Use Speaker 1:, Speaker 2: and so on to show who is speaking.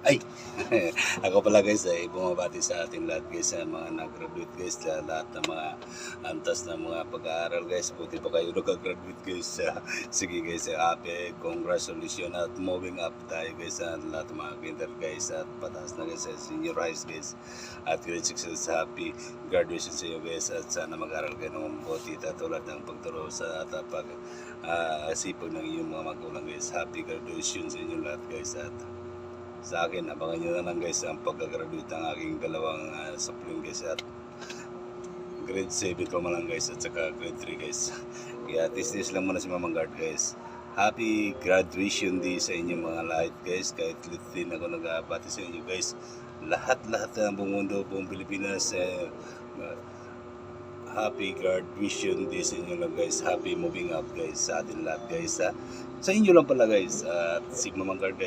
Speaker 1: Ay, ako pala guys ay bumabati sa ating lahat guys, sa mga nag-graduate guys, sa lahat ng mga antas ng mga pag-aaral guys. Buti pa kayo nag-graduate guys. Sige guys, happy congratulations at moving up tayo guys sa lahat ng mga kinder guys, at pataas na guys sa senior high guys. At great success, happy graduation sa iyo guys, at sana mag-aral kayo ng mabuti tulad ng pagturo sa tapag sipag ng iyong mga magulang guys. Happy graduation sa inyo lahat guys. At sa akin, abangan nyo na lang guys ang pagka-graduate ng aking dalawang sapling guys, at grade 7 pa man lang guys, at saka grade 3 guys. Kaya tis lang muna si Mamang Guard guys. Happy graduation day sa inyong mga lahat guys. Kahit late din ako nag-abati sa inyo guys. Lahat-lahat ng buong mundo, buong Pilipinas, happy graduation day sa inyo lang guys. Happy moving up guys sa atin lahat guys. Sa inyo lang pala guys. At si Mamang Guard guys.